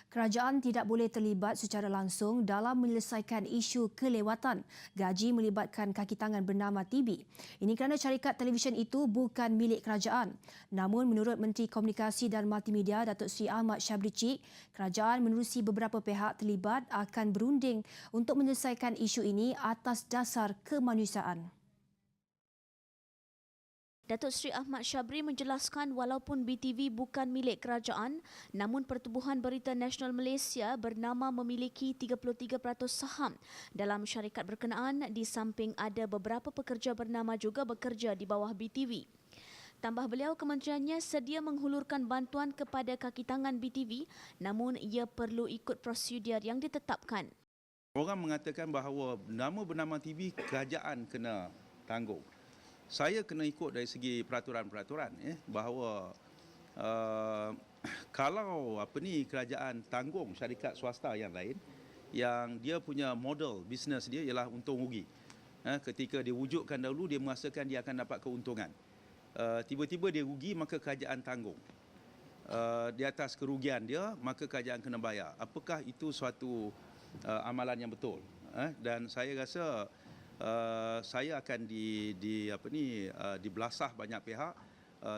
Kerajaan tidak boleh terlibat secara langsung dalam menyelesaikan isu kelewatan gaji melibatkan kaki tangan bernama TB. Ini kerana syarikat televisyen itu bukan milik kerajaan. Namun menurut Menteri Komunikasi dan Multimedia Datuk Seri Ahmad Syabri Cik, kerajaan menerusi beberapa pihak terlibat akan berunding untuk menyelesaikan isu ini atas dasar kemanusiaan. Datuk Seri Ahmad Syabri menjelaskan walaupun BTV bukan milik kerajaan, namun Pertubuhan Berita Nasional Malaysia bernama memiliki 33% saham dalam syarikat berkenaan di samping ada beberapa pekerja bernama juga bekerja di bawah BTV. Tambah beliau, kementeriannya sedia menghulurkan bantuan kepada kaki tangan BTV, namun ia perlu ikut prosedur yang ditetapkan. Orang mengatakan bahawa nama bernama TV kerajaan kena tanggung. Saya kena ikut dari segi peraturan-peraturan bahawa kalau kerajaan tanggung syarikat swasta yang lain yang dia punya model bisnes dia ialah untung rugi. Ketika dia wujudkan dahulu dia merasakan dia akan dapat keuntungan. Tiba-tiba dia rugi maka kerajaan tanggung. Di atas kerugian dia maka kerajaan kena bayar. Apakah itu suatu amalan yang betul? Dan saya rasa saya akan dibelasah banyak pihak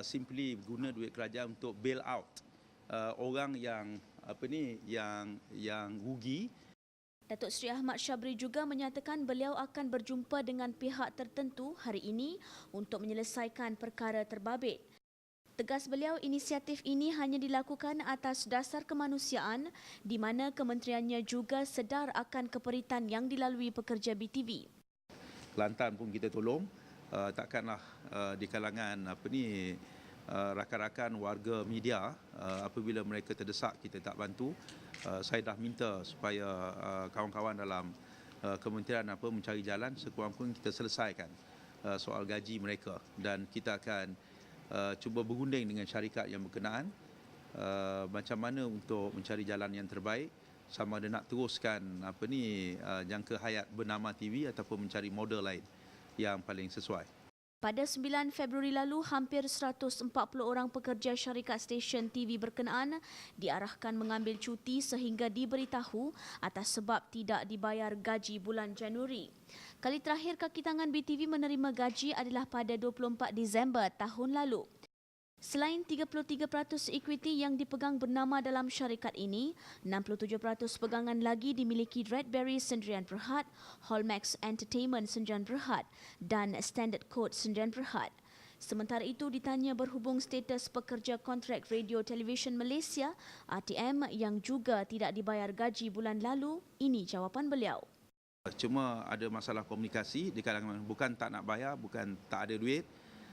simply guna duit kerajaan untuk bail out orang yang rugi. Datuk Seri Ahmad Syabri juga menyatakan beliau akan berjumpa dengan pihak tertentu hari ini untuk menyelesaikan perkara terbabit. Tegas beliau, inisiatif ini hanya dilakukan atas dasar kemanusiaan di mana kementeriannya juga sedar akan keperitan yang dilalui pekerja BTV. Kelantan pun kita tolong, takkanlah di kalangan rakan-rakan warga media apabila mereka terdesak kita tak bantu. Saya dah minta supaya kawan-kawan dalam kementerian mencari jalan sekurang-kurangnya kita selesaikan soal gaji mereka dan kita akan cuba berunding dengan syarikat yang berkenaan macam mana untuk mencari jalan yang terbaik, sama ada nak teruskan jangka hayat bernama TV ataupun mencari model lain yang paling sesuai. Pada 9 Februari lalu, hampir 140 orang pekerja syarikat stesen TV berkenaan diarahkan mengambil cuti sehingga diberitahu atas sebab tidak dibayar gaji bulan Januari. Kali terakhir kaki tangan BTV menerima gaji adalah pada 24 Disember tahun lalu. Selain 33% equity yang dipegang bernama dalam syarikat ini, 67% pegangan lagi dimiliki Redberry Sendirian Berhad, Hallmax Entertainment Sendirian Berhad dan Standard Code Sendirian Berhad. Sementara itu, ditanya berhubung status pekerja kontrak radio televisyen Malaysia, RTM, yang juga tidak dibayar gaji bulan lalu, ini jawapan beliau. Cuma ada masalah komunikasi di kalangan, bukan tak nak bayar, bukan tak ada duit,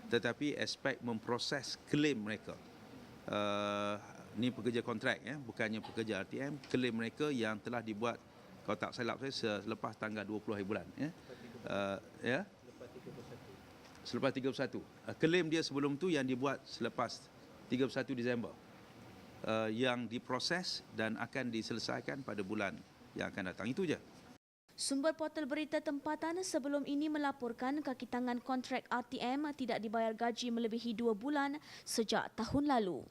tetapi aspek memproses klaim mereka. Ini pekerja kontrak, bukannya pekerja RTM, klaim mereka yang telah dibuat, kalau tak silap saya, selepas tanggal 20 hari bulan. Selepas 31. Klaim dia sebelum tu yang dibuat selepas 31 Disember. Yang diproses dan akan diselesaikan pada bulan yang akan datang. Itu je. Sumber portal berita tempatan sebelum ini melaporkan kaki tangan kontrak RTM tidak dibayar gaji melebihi 2 bulan sejak tahun lalu.